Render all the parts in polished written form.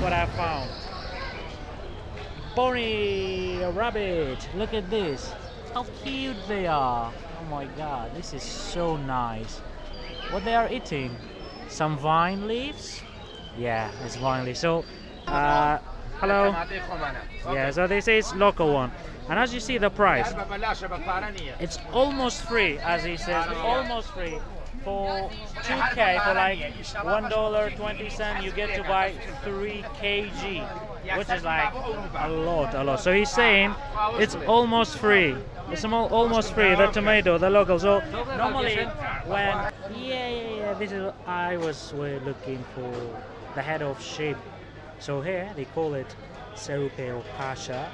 what I found. Pony rabbit. Look at this. How cute they are. Oh my god, this is so nice. What they are eating? Some vine leaves? Yeah, it's vine leaves. So, hello. Yeah, so this is local one. And as you see the price, it's almost free, as he says, almost free. For 2K, for like $1.20, you get to buy 3 kg, which is like a lot. So he's saying it's almost free. It's almost free, the tomato, the local. So normally when, this is, we're looking for the head of sheep. So here they call it serupe or pasha,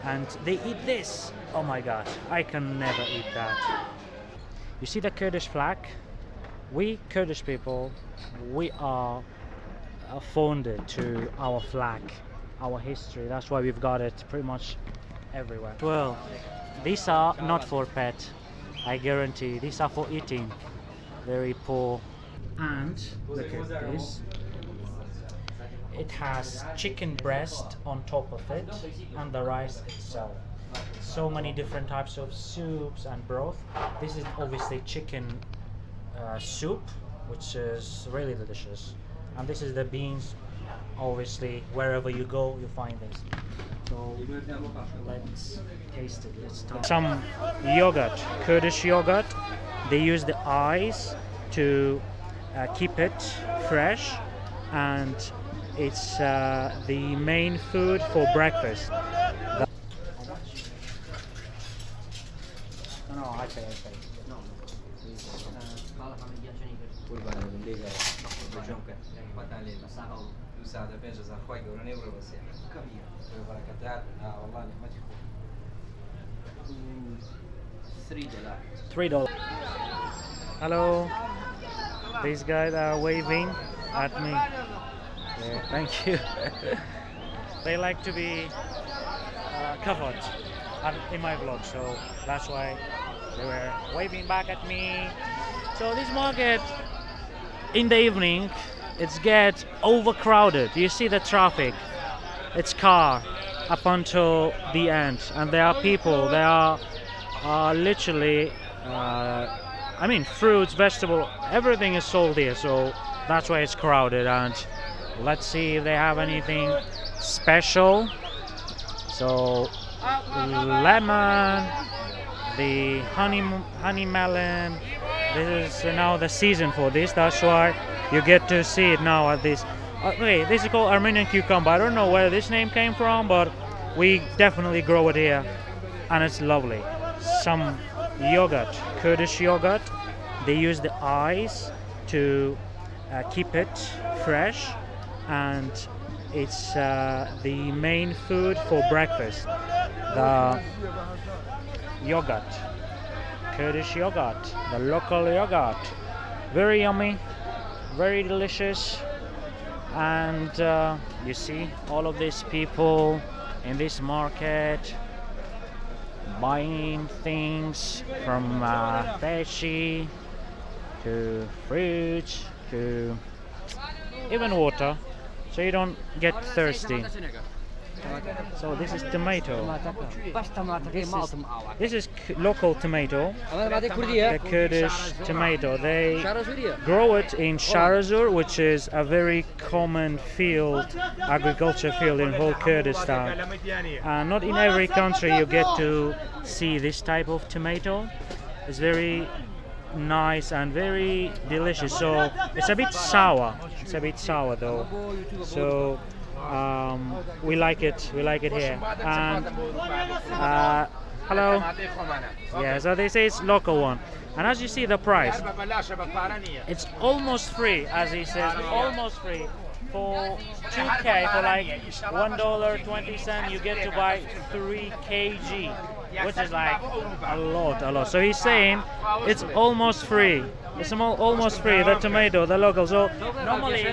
and they eat this. Oh my god, I can never eat that. You see the Kurdish flag? We Kurdish people, we are fonded to our flag, our history. That's why we've got it pretty much everywhere. Well, these are not for pet, I guarantee. These are for eating. Very poor. And look at this. It has chicken breast on top of it and the rice itself. So many different types of soups and broth. This is obviously chicken soup, which is really delicious. And this is the beans. Obviously, wherever you go, you find this. So let's taste it. Let's start. Some yogurt, Kurdish yogurt. They use the eyes to keep it fresh, and it's the main food for breakfast. No, I pay. No. $3. Hello. These guys are waving at me. Yeah, thank you. They like to be covered in my vlog, so that's why they were waving back at me. So this market in the evening, it's get overcrowded. You see the traffic. It's car up until the end, and there are people. There are literally, I mean, fruits, vegetable, everything is sold here. So that's why it's crowded. And let's see if they have anything special. So lemon, the honey melon. This is now the season for this. That's why you get to see it now at this. Okay, this is called Armenian cucumber. I don't know where this name came from, but we definitely grow it here, and it's lovely. Some yogurt, Kurdish yogurt. They use the eyes to keep it fresh, and it's the main food for breakfast. The yogurt, Kurdish yogurt, the local yogurt. Very yummy, very delicious. And you see all of these people in this market buying things from veggie to fruits to even water, so you don't get thirsty. So this is tomato. This is local tomato, the Kurdish tomato. They grow it in Sharazur, which is a very common field, agriculture field in whole Kurdistan. Not in every country you get to see this type of tomato. It's very nice and very delicious. So it's a bit sour. It's a bit sour though. So we like it here. And hello. Yeah, so this is local one. And as you see the price, it's almost free, as he says, almost free. For 2K, for like $1.20, you get to buy 3 kg, which is like a lot. So he's saying it's almost free. It's almost free, the tomato, the local. So normally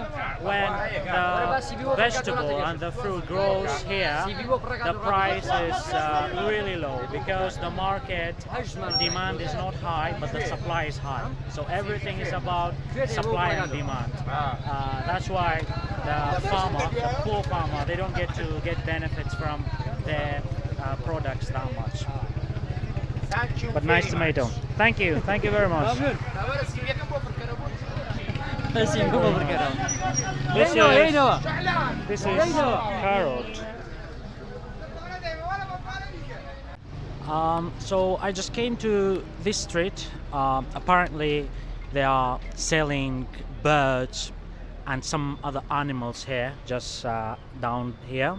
when the vegetable and the fruit grows here, the price is really low because the market demand is not high, but the supply is high. So everything is about supply and demand. That's why the poor farmer, they don't get to get benefits from their products that much. But nice tomato. Thank you very much. This is carrot. So I just came to this street. Apparently, they are selling birds and some other animals here, just down here.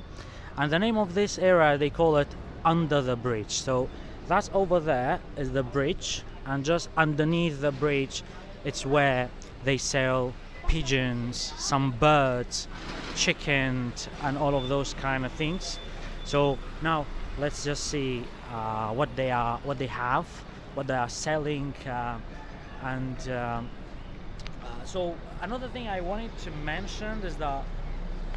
And the name of this area, they call it under the bridge. So that's over there is the bridge, and just underneath the bridge, it's where they sell pigeons, some birds, chickens, and all of those kind of things. So now let's just see what they have, what they are selling, so another thing I wanted to mention is that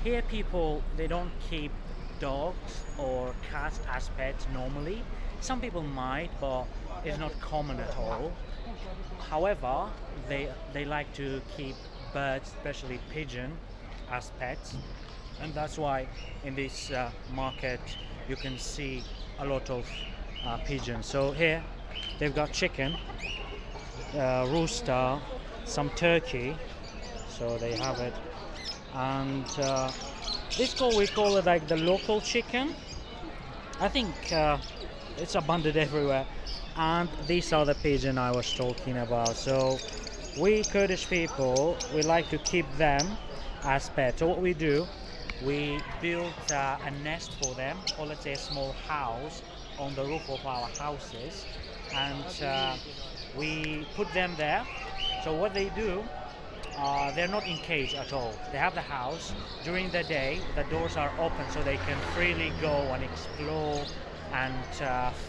here people, they don't keep dogs or cats as pets normally. Some people might, but it's not common at all. However, they like to keep birds, especially pigeon, as pets, and that's why in this market you can see a lot of pigeons. So here they've got chicken, rooster, some turkey, so they have it, and we call it like the local chicken. I think it's abundant everywhere, and these are the pigeon I was talking about. So we Kurdish people, we like to keep them as pets. So what we do, we build a nest for them, or let's say a small house on the roof of our houses, and we put them there. So what they do, they're not in cage at all. They have the house. During the day, the doors are open so they can freely go and explore and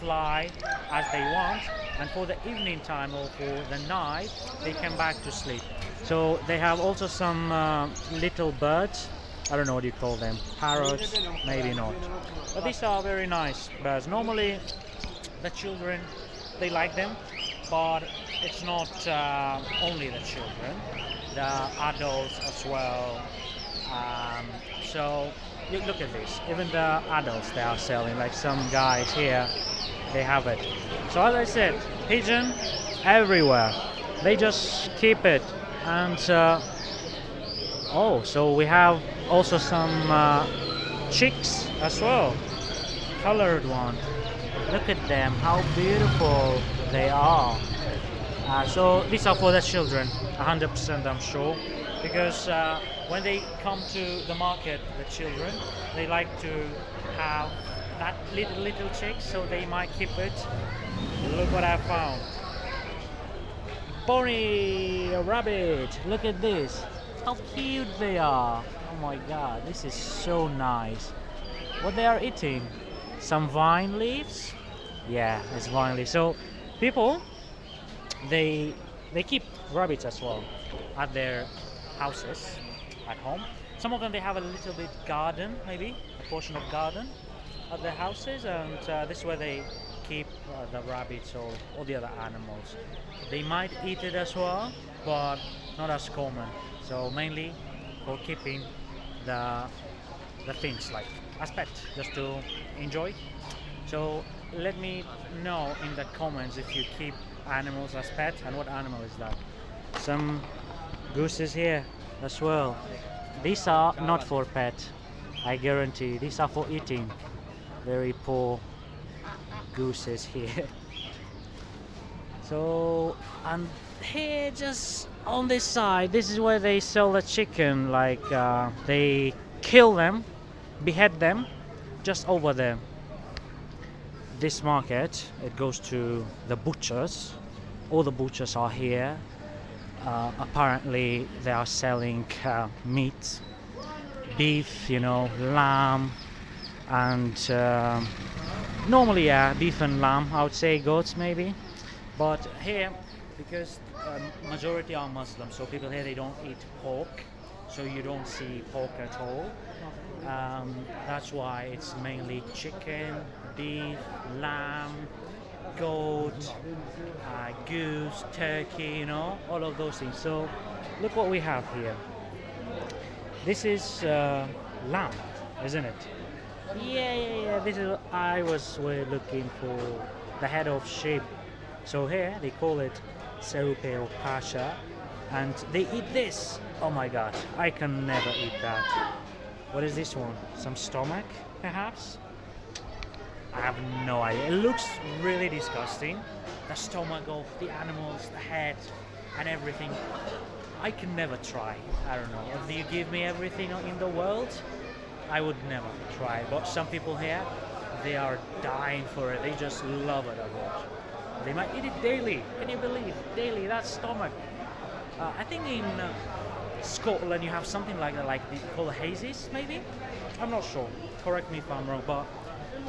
fly as they want. And for the evening time or for the night, they come back to sleep. So they have also some little birds. I don't know what you call them. Parrots, maybe not. But these are very nice birds. Normally, the children, they like them, but it's not only the children, the adults as well. So look at this, even the adults they are selling, like some guys here, they have it. So as I said, pigeon everywhere, they just keep it. And so we have also some chicks as well, colored one. Look at them, how beautiful they are. So these are for the children, 100% I'm sure, because when they come to the market, the children, they like to have that little chicks, so they might keep it. Look what I found. Pony, a rabbit, look at this. How cute they are. Oh my god, this is so nice. What they are eating? Some vine leaves? Yeah, it's vine leaves. So people, they keep rabbits as well at their houses, at home. Some of them, they have a little bit garden, maybe a portion of garden at their houses, and this is where they keep the rabbits or all the other animals. They might eat it as well, but not as common. So mainly for keeping the things, like as pets, just to enjoy. So let me know in the comments if you keep animals as pets, and what animal is that. Some gooses here as well. These are not for pet, I guarantee. These are for eating. Very poor gooses here. So, and here just on this side, this is where they sell the chicken, like they kill them, behead them, just over there. This market, it goes to the butchers. All the butchers are here. Apparently they are selling meat, beef, lamb, and normally beef and lamb, I would say goats maybe. But here, because majority are Muslim, so people here, they don't eat pork, so you don't see pork at all. That's why it's mainly chicken, beef, lamb, goat, goose, turkey, all of those things. So look what we have here. This is lamb, isn't it? Yeah. This is I was looking for the head of sheep. So here they call it serupe or pasha, and they eat this. Oh my god, I can never eat that. What is this one? Some stomach, perhaps? I have no idea. It looks really disgusting. The stomach of the animals, the head, and everything. I can never try. I don't know. If you give me everything in the world, I would never try. But some people here, they are dying for it. They just love it a lot. They might eat it daily. Can you believe? Daily, that stomach. I think in Scotland you have something like that, like they call it hazes, maybe? I'm not sure. Correct me if I'm wrong, but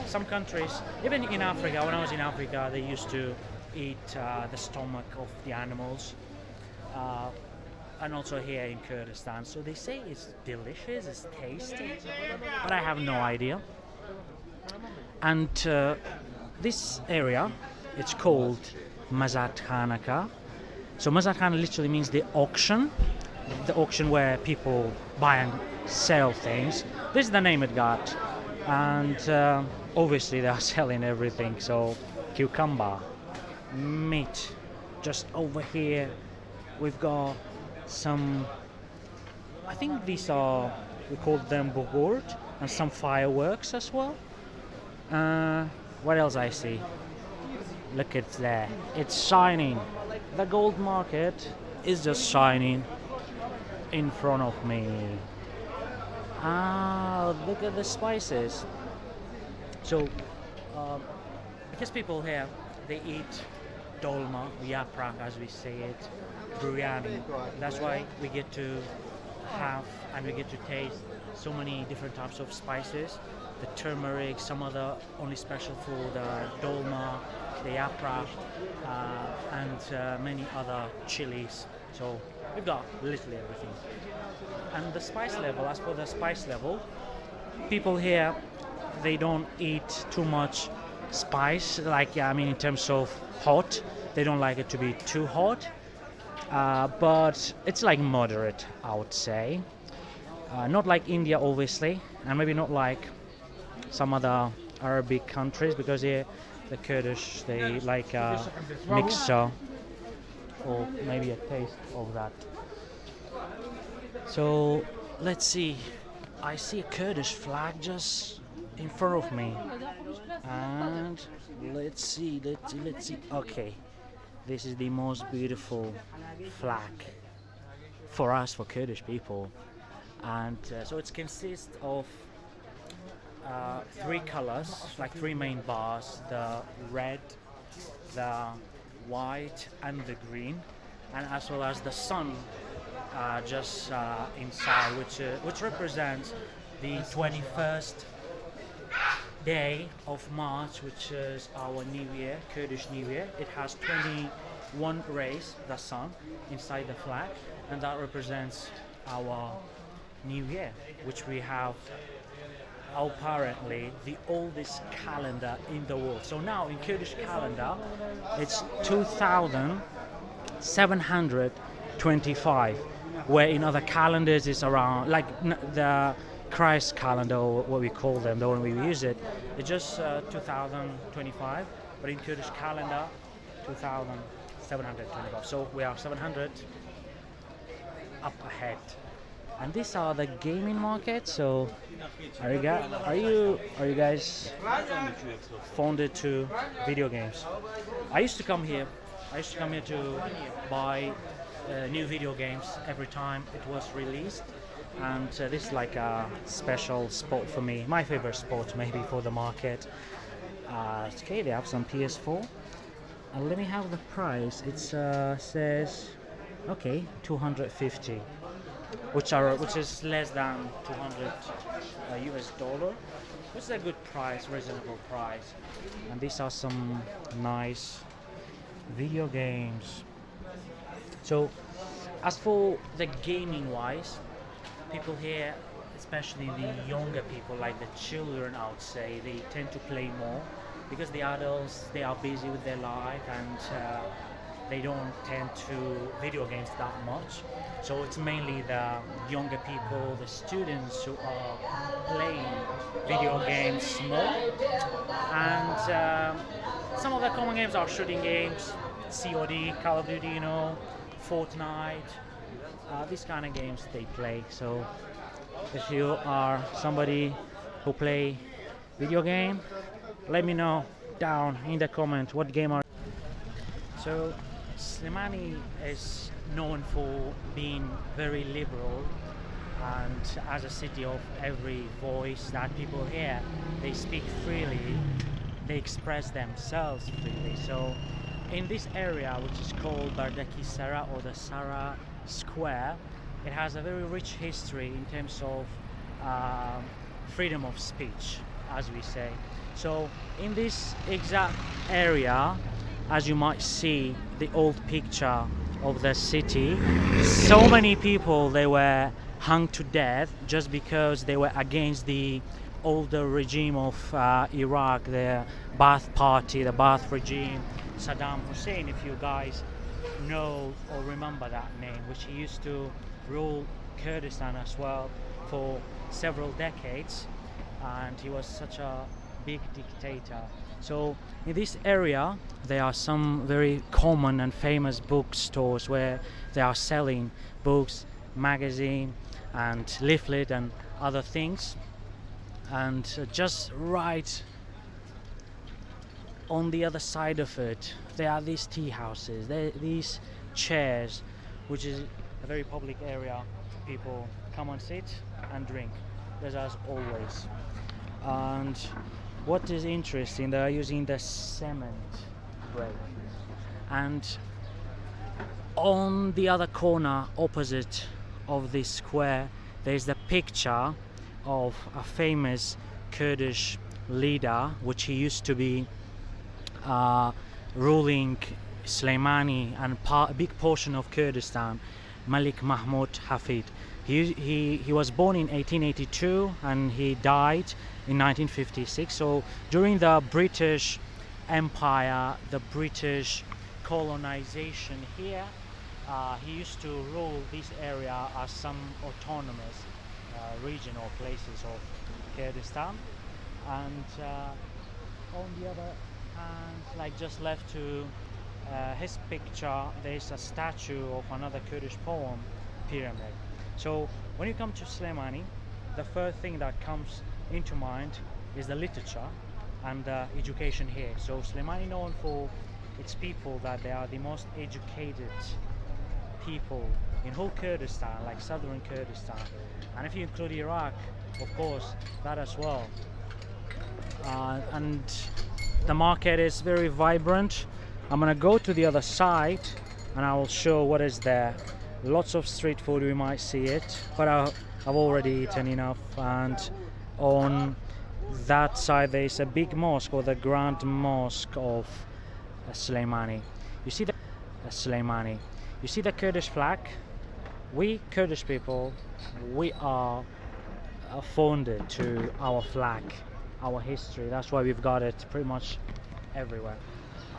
some countries, even in Africa, when I was in Africa, they used to eat the stomach of the animals. And also here in Kurdistan. So they say it's delicious, it's tasty, but I have no idea. And this area, it's called Mazat Khanaka. So Mazat Khan literally means the auction where people buy and sell things. This is the name it got. And obviously they are selling everything. So cucumber, meat. Just over here we've got some, I think these are, we call them bogurt, and some fireworks as well. What else I see? Look at there, it's shining. The gold market is just shining in front of me. Look at the spices. So because people here, they eat dolma, yaprak as we say it, biryani. That's why we get to have and we get to taste so many different types of spices. The turmeric, some other only special for the dolma, the yaprak, and many other chilies. So we've got literally everything. And the spice level, as for the spice level, people here, they don't eat too much spice, like in terms of hot, they don't like it to be too hot. But it's like moderate, I would say. Not like India, obviously, and maybe not like some other Arabic countries, because here the Kurdish, they like a mixture or maybe a taste of that. So let's see. I see a Kurdish flag just in front of me, and let's see. Okay. This is the most beautiful flag for us, for Kurdish people. And so it consists of three colors, like three main bars: the red, the white, and the green, and as well as the sun just inside, which represents the 21st day of March, which is our New Year, Kurdish New Year. It has 21 rays, the sun, inside the flag, and that represents our New Year, which we have apparently the oldest calendar in the world. So now in Kurdish calendar, it's 2725, where in other calendars it's around, like the Christ calendar, or what we call them, the one we use it's just 2025, but in Kurdish calendar, 2725. So we are 700 up ahead. And these are the gaming markets. So are you guys fonded to video games? I used to come here to buy new video games every time it was released. And this is like a special spot for me, my favorite spot maybe for the market. Okay, they have some PS4. Let me have the price. It says, okay, 250, which is less than 200 US dollar, which is a good price, reasonable price. And these are some nice video games. So as for the gaming wise, people here, especially the younger people, like the children, I would say, they tend to play more, because the adults, they are busy with their life, and they don't tend to video games that much. So it's mainly the younger people, the students who are playing video games more. And some of the common games are shooting games, COD, Call of Duty, Fortnite, these kind of games they play. So if you are somebody who play video game, let me know down in the comment what game are. So Slemani is known for being very liberal, and as a city of every voice that people hear, they speak freely, they express themselves freely. So in this area, which is called Bardaki Sarai, or the Sarai Square, it has a very rich history in terms of freedom of speech, as we say. So in this exact area, as you might see the old picture of the city, so many people, they were hung to death just because they were against the older regime of Iraq, the Ba'ath Party, the Ba'ath regime, Saddam Hussein, if you guys know or remember that name, which he used to rule Kurdistan as well for several decades, and he was such a big dictator. So in this area there are some very common and famous bookstores where they are selling books, magazine and leaflet and other things. And just right on the other side of it there are these tea houses, these chairs, which is a very public area. People come and sit and drink, as always. And what is interesting, they are using the cement brick. And on the other corner opposite of this square there's the picture of a famous Kurdish leader, which he used to be ruling Slemani and a big portion of Kurdistan, Malik Mahmud Hafid. He was born in 1882 and he died in 1956. So during the British Empire, the British colonization here, he used to rule this area as some autonomous region or places of Kurdistan. And on the other hand, like just left to his picture, there's a statue of another Kurdish poem, Pyramid. So when you come to Slemani, the first thing that comes into mind is the literature and the education here. So Slemani known for its people, that they are the most educated people in whole Kurdistan, like southern Kurdistan, and if you include Iraq, of course, that as well. And the market is very vibrant. I'm gonna go to the other side and I will show what is there. Lots of street food, we might see it, but I've already eaten enough. And on that side there is a big mosque, or the Grand Mosque of Slemani. You see the Slemani. You see the Kurdish flag? We Kurdish people, we are fonded to our flag, our history. That's why we've got it pretty much everywhere.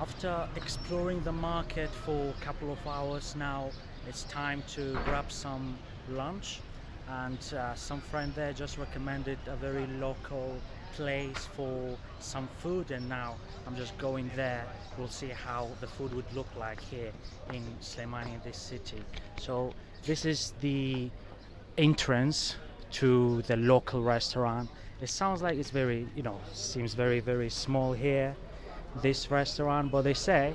After exploring the market for a couple of hours now, it's time to grab some lunch. And some friend there just recommended a very local place for some food, and now I'm just going there. We'll see how the food would look like here in Slemani, in this city. So this is the entrance to the local restaurant. It sounds like it's very, seems very, very small here, this restaurant, but they say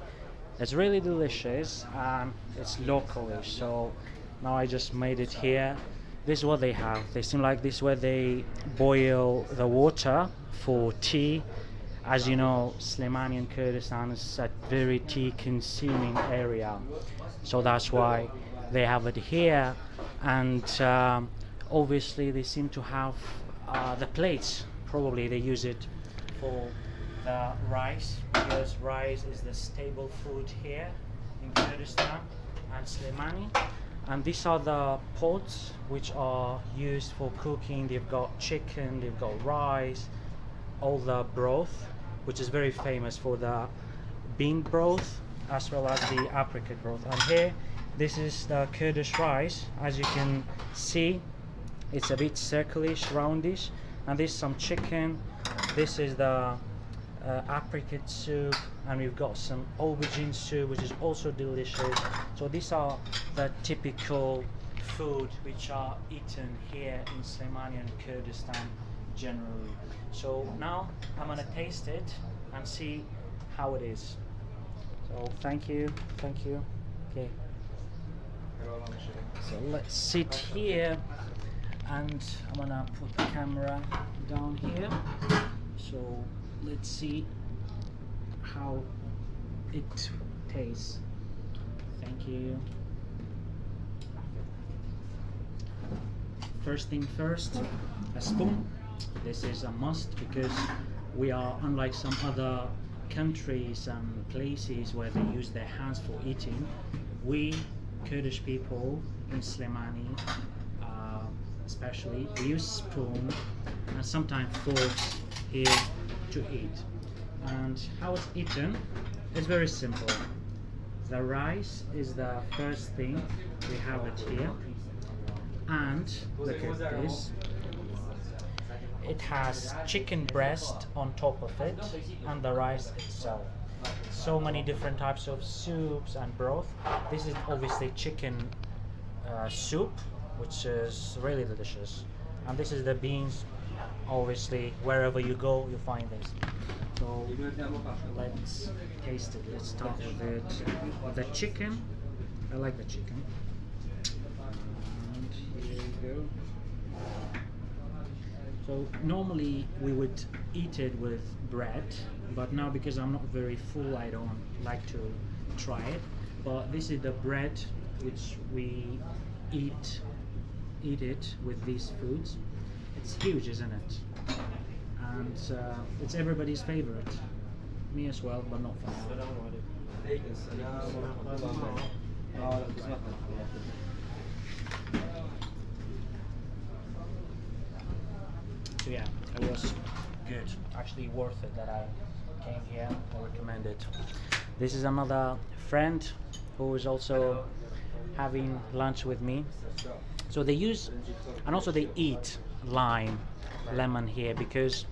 it's really delicious and it's localish. So now I just made it here. This is what they have. They seem like this where they boil the water for tea. As you know, Slemani and Kurdistan is a very tea consuming area, so that's why they have it here. And obviously they seem to have the plates. Probably they use it for the rice, because rice is the staple food here in Kurdistan and Slemani. And these are the pots which are used for cooking. They've got chicken, they've got rice, all the broth, which is very famous for the bean broth, as well as the apricot growth. And here, this is the Kurdish rice. As you can see, it's a bit circlish, roundish, and there's some chicken. This is the apricot soup, and we've got some aubergine soup, which is also delicious. So these are the typical food which are eaten here in Slemani and Kurdistan generally. So now I'm gonna taste it and see how it is. So thank you. Okay. So let's sit here, and I'm gonna put the camera down here. So let's see how it tastes. Thank you. First thing first, a spoon. This is a must because we are unlike some other countries and places where they use their hands for eating. We Kurdish people in Slemani, especially, we use spoon and sometimes forks here to eat. And how it's eaten is very simple. The rice is the first thing. We have it here, and look at this. It has chicken breast on top of it and the rice itself. So many different types of soups and broth. This is obviously chicken soup, which is really delicious. And this is the beans. Obviously, wherever you go, you find this. So let's taste it. Let's start with it. The chicken. I like the chicken. And here we go. So normally we would eat it with bread, but now because I'm not very full, I don't like to try it. But this is the bread which we eat it with these foods. It's huge, isn't it? And it's everybody's favorite. Me as well, but not for now. So yeah, it was good. Actually worth it that I came here or recommend it. This is another friend who is also having lunch with me. So they use, and also they eat lemon here because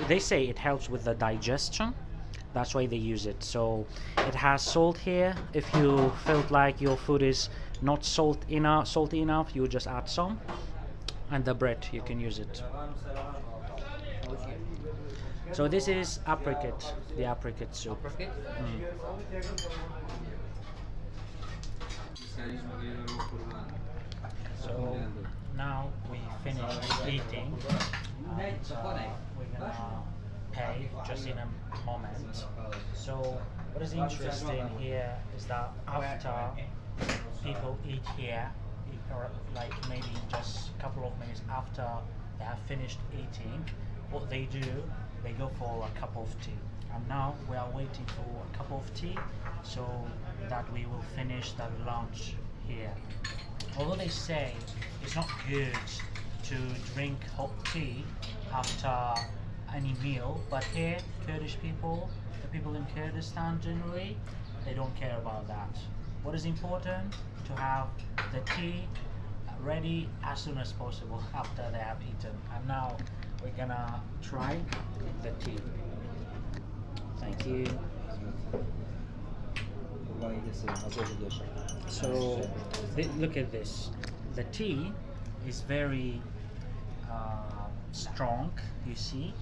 they say it helps with the digestion. That's why they use it. So it has salt here. If you felt like your food is not salty enough, you just add some. And the bread, you can use it. So this is apricot, the apricot soup. So now we finished eating, and we're gonna pay just in a moment. So what is interesting here is that after people eat here, or like maybe just a couple of minutes after they have finished eating, what they do, they go for a cup of tea. And now we are waiting for a cup of tea so that we will finish the lunch here. Although they say it's not good to drink hot tea after any meal, but here Kurdish people, the people in Kurdistan generally, they don't care about that. What is important? To have the tea ready as soon as possible after they have eaten. And now we're gonna try the tea. Thank you. So look at this. The tea is very strong, you see.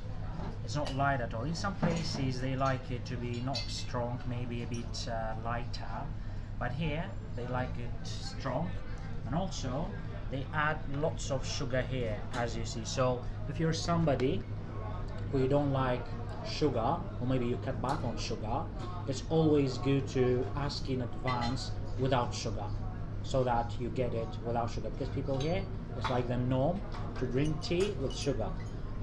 It's not light at all. In some places they like it to be not strong, maybe a bit lighter. But here they like it strong, and also they add lots of sugar here, as you see. So if you're somebody who you don't like sugar, or maybe you cut back on sugar, it's always good to ask in advance without sugar, so that you get it without sugar. Because people here, it's like the norm to drink tea with sugar,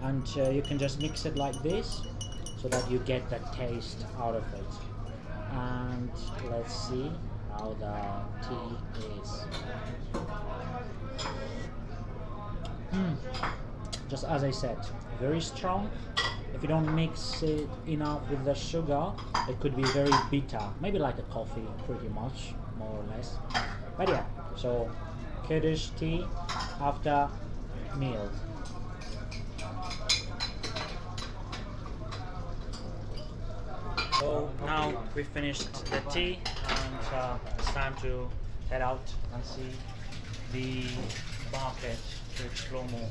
and you can just mix it like this, so that you get the taste out of it. And let's see how the tea is. Just as I said, very strong, If you don't mix it enough with the sugar, it could be very bitter. Maybe like a coffee, pretty much, more or less. But yeah, so Kurdish tea after meal. So now we finished the tea and it's time to head out and see the market to explore more.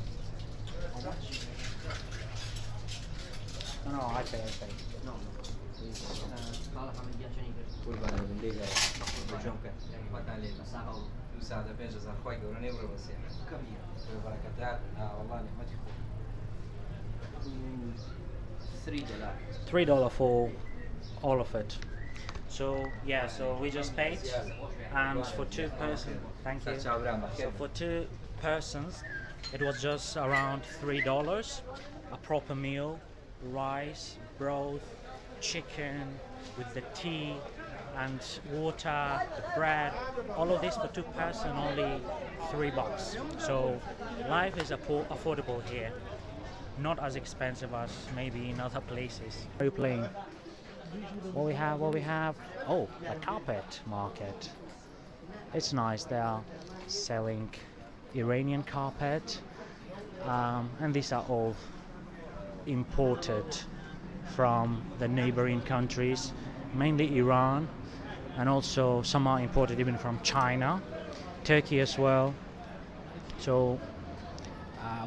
How much? No, I pay. No. Please. $3 for all of it. So yeah, so we just paid, and for two persons, thank you. So for two persons, it was just around $3. A proper meal, rice, broth, chicken with the tea and water, bread, all of this for two person, only $3. So life is affordable here, not as expensive as maybe in other places. Are you playing? What we have? Oh, a carpet market. It's nice. They are selling Iranian carpet, and these are all imported from the neighboring countries, mainly Iran, and also some are imported even from China, Turkey as well. So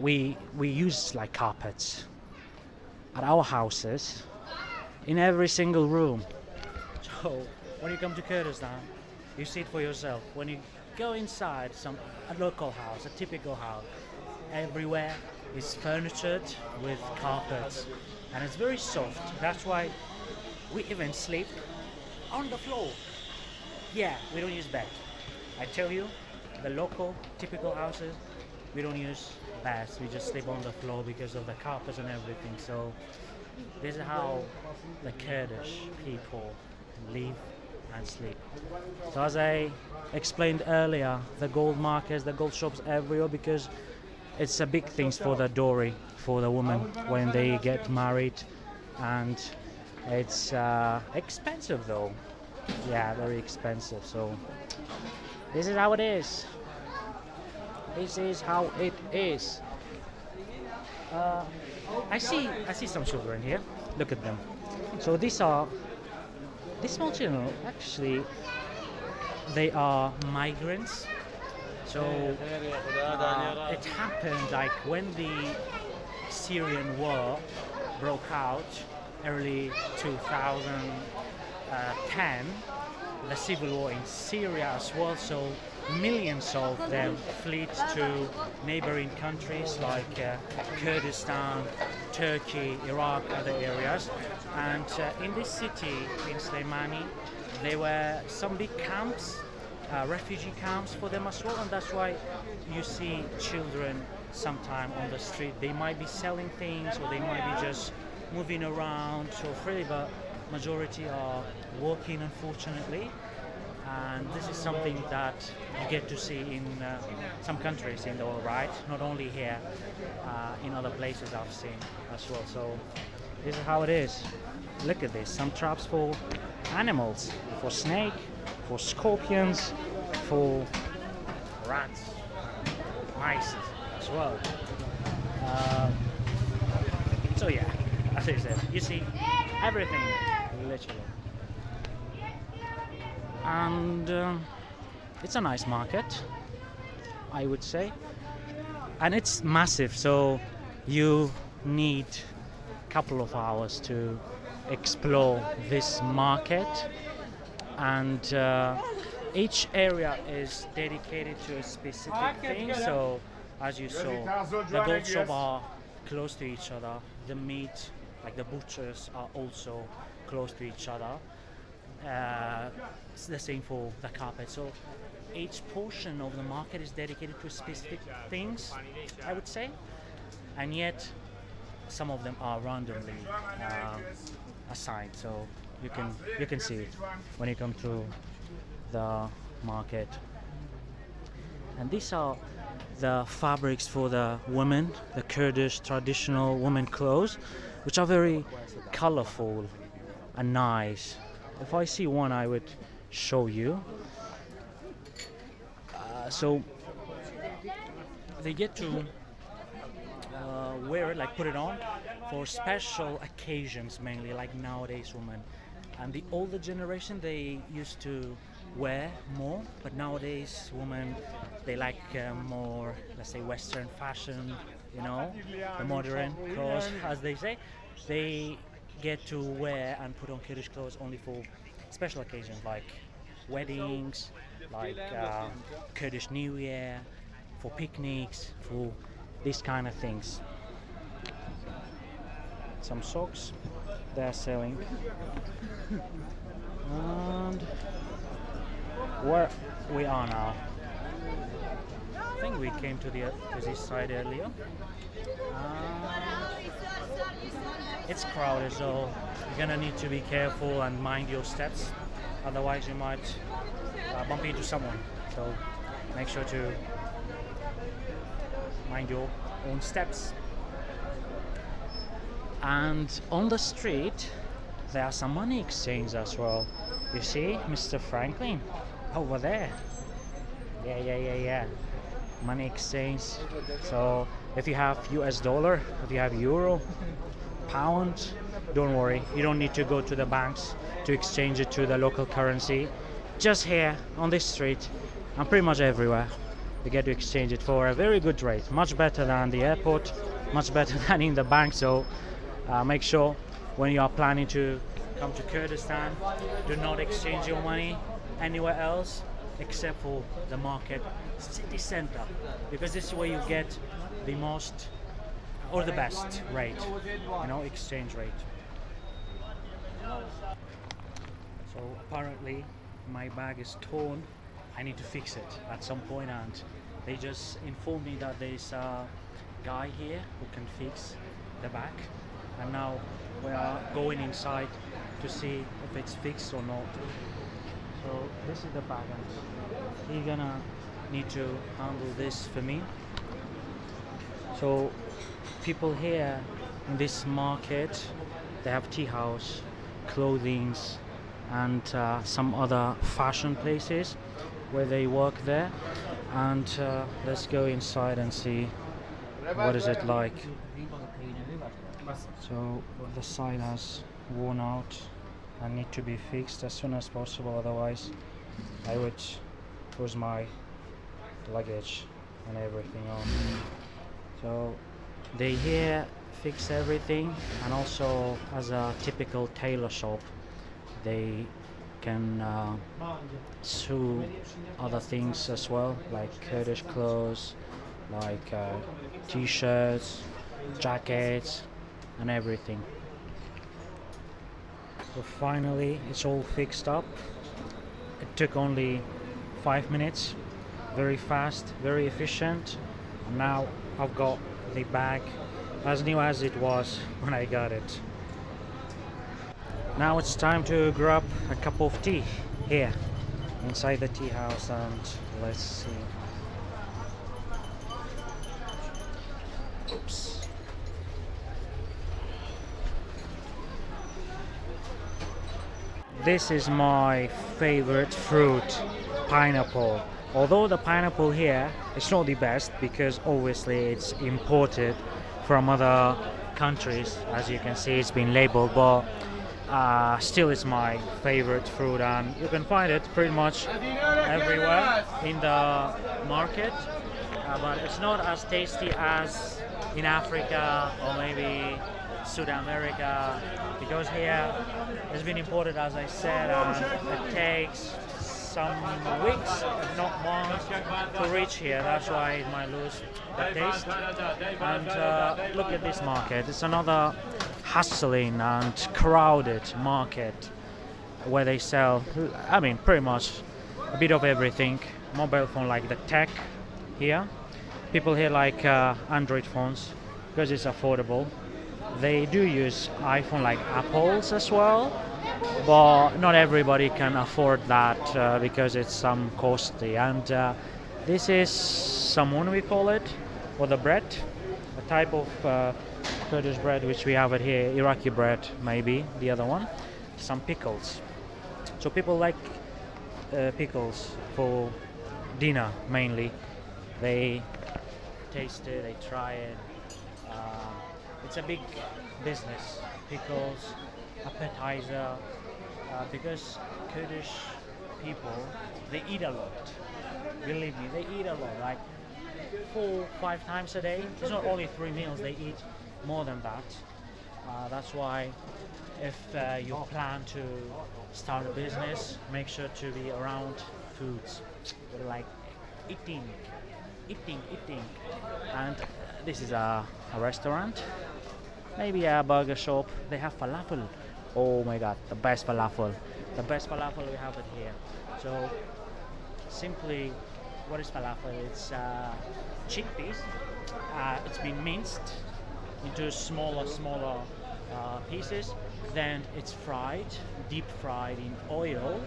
we use like carpets at our houses in every single room. So when you come to Kurdistan, you see it for yourself. When you go inside a local house, a typical house, everywhere is furnitured with carpets, and it's very soft. That's why we even sleep on the floor. Yeah, we don't use bed. I tell you, the local typical houses, we don't use beds. We just sleep on the floor because of the carpets and everything. So this is how the Kurdish people live and sleep. So as I explained earlier, the gold markets, the gold shops everywhere, because it's a big thing for the dowry for the woman when they get married, and it's expensive though. Yeah, very expensive. So this is how it is. This is how it is. I see some children here. Look at them. So these small children, actually they are migrants. So it happened like when the Syrian war broke out early 2010, the civil war in Syria as well. So millions of them fled to neighboring countries like Kurdistan, Turkey, Iraq, other areas. And in this city, in Slemani, there were some big camps, refugee camps for them as well. And that's why you see children sometime on the street. They might be selling things, or they might be just moving around so freely, but majority are working, unfortunately. And this is something that you get to see in some countries in the world, right? Not only here, in other places I've seen as well. So this is how it is. Look at this, some traps for animals, for snake, for scorpions, for rats, mice as well. So yeah, as I said, you see everything, literally. And it's a nice market, I would say, and it's massive, so you need a couple of hours to explore this market. And each area is dedicated to a specific thing. So as you saw, the gold shops are close to each other, the meat, like the butchers, are also close to each other. It's the same for the carpet. So each portion of the market is dedicated to specific things, I would say, and yet some of them are randomly assigned. So you can see it when you come to the market. And these are the fabrics for the women, the Kurdish traditional women clothes, which are very colorful and nice. If I see one, I would show you. So they get to wear it, like put it on for special occasions, mainly like nowadays women. And the older generation, they used to wear more, but nowadays women, they like more, let's say, Western fashion, you know, the modern clothes, as they say. They get to wear and put on Kurdish clothes only for special occasions like weddings, like Kurdish New Year, for picnics, for these kind of things. Some socks they're selling. And where we are now, I think we came to this side earlier. It's crowded, so you're gonna need to be careful and mind your steps, otherwise you might bump into someone. So make sure to mind your own steps. And on the street there are some money exchange as well. You see Mr. Franklin over there. Yeah. Money exchange. So if you have US dollar, if you have euro, pound, don't worry, you don't need to go to the banks to exchange it to the local currency. Just here on this street and pretty much everywhere you get to exchange it for a very good rate, much better than the airport, much better than in the bank. So make sure when you are planning to come to Kurdistan, do not exchange your money anywhere else except for the market city center, because this is where you get the most or the best rate, you know, exchange rate. So apparently my bag is torn. I need to fix it at some point, and they just informed me that there's a guy here who can fix the bag, and now we are going inside to see if it's fixed or not. So this is the bag, and he's gonna need to handle this for me. So people here in this market, they have tea house, clothings, and some other fashion places where they work there. And let's go inside and see what is it like. So the side has worn out and need to be fixed as soon as possible, otherwise I would lose my luggage and everything on. So they here fix everything, and also as a typical tailor shop they can sew other things as well, like Kurdish clothes, like t-shirts, jackets and everything. So finally it's all fixed up. It took only 5 minutes, very fast, very efficient. And now I've got the bag as new as it was when I got it. Now it's time to grab a cup of tea here inside the tea house, and let's see. Oops. This is my favorite fruit, pineapple. Although the pineapple here is not the best, because obviously it's imported from other countries. As you can see, it's been labeled, but still it's my favorite fruit, and you can find it pretty much everywhere in the market, but it's not as tasty as in Africa or maybe South America, because here it's been imported, as I said, and it takes some weeks, if not months, to reach here. That's why it might lose the taste. And look at this market. It's another hustling and crowded market where they sell, I mean, pretty much a bit of everything. Mobile phone, like the tech here. People here like Android phones because it's affordable. They do use iPhone, like Apples as well, but not everybody can afford that because it's costly. And This is samoon, we call it, or the bread, a type of Kurdish bread which we have it here, Iraqi bread maybe, the other one. Some pickles. So people like pickles for dinner mainly. They taste it, they try it. It's a big business. Pickles, appetizer, because Kurdish people, they eat a lot. Believe me, they eat a lot, like 4-5 times a day. It's not only 3 meals, they eat more than that. That's why if you plan to start a business, make sure to be around foods. Like eating. And this is a restaurant, maybe a burger shop. They have falafel. Oh my god, the best falafel. The best falafel we have it here. So simply, what is falafel? It's chickpeas. It's been minced into smaller pieces. Then it's fried, deep fried in oil,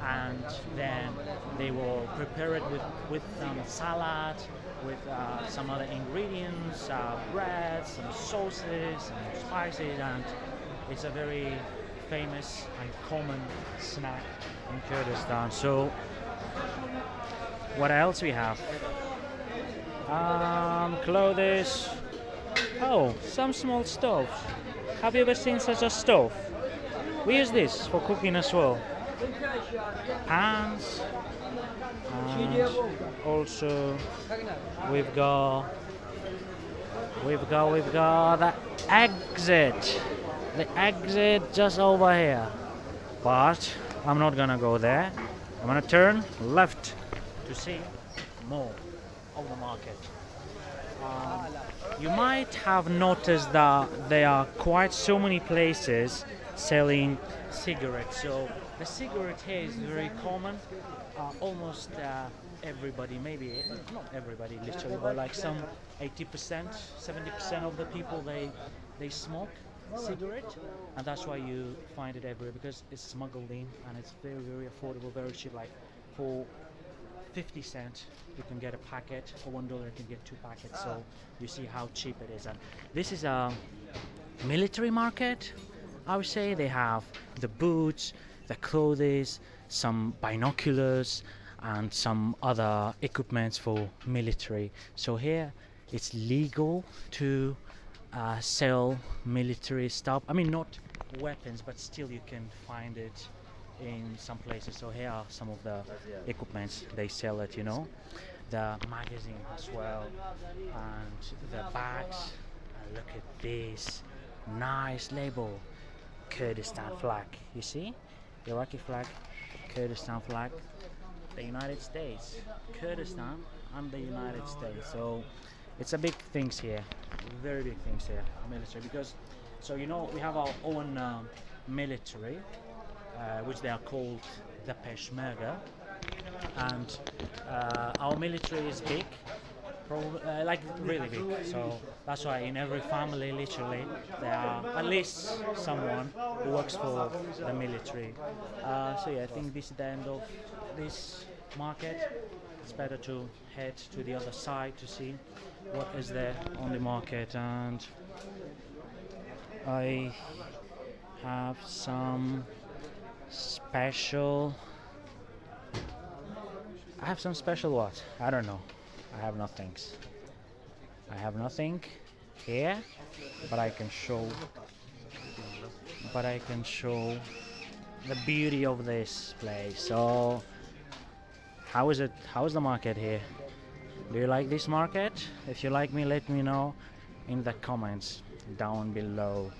and then they will prepare it with some salad, with some other ingredients, bread, some sauces, some spices, and it's a very famous and common snack in Kurdistan. So what else we have? Clothes. Oh, some small stoves. Have you ever seen such a stove? We use this for cooking as well. Pans. And also we've got the exit. The exit just over here. But I'm not gonna go there. I'm gonna turn left to see more of the market. You might have noticed that there are quite so many places selling cigarettes. So the cigarette here is very common. Almost everybody, maybe not everybody literally, but like some 80%, 70% of the people they smoke cigarette, and that's why you find it everywhere, because it's smuggled in and it's very affordable, very cheap. Like for 50 cents you can get a packet, for $1 you can get 2 packets. So you see how cheap it is. And this is a military market, I would say. They have the boots, the clothes, some binoculars, and some other equipments for military. So here it's legal to sell military stuff. I mean, not weapons, but still you can find it in some places. So here are some of the equipments they sell it, you know, the magazine as well, and the bags. And look at this nice label, Kurdistan flag. You see, Iraqi flag, Kurdistan flag, the United States, Kurdistan and the United States. So it's a big things here, very big things here, military. Because, so you know, we have our own military, which they are called the Peshmerga, and our military is big, like really big. So that's why in every family, literally, there are at least someone who works for the military. So yeah, I think this is the end of this market. It's better to head to the other side to see what is there on the market. And I have some special what? I don't know. I have nothing here, but I can show the beauty of this place. So how is it? How is the market here? Do you like this market? If you like me, let me know in the comments down below.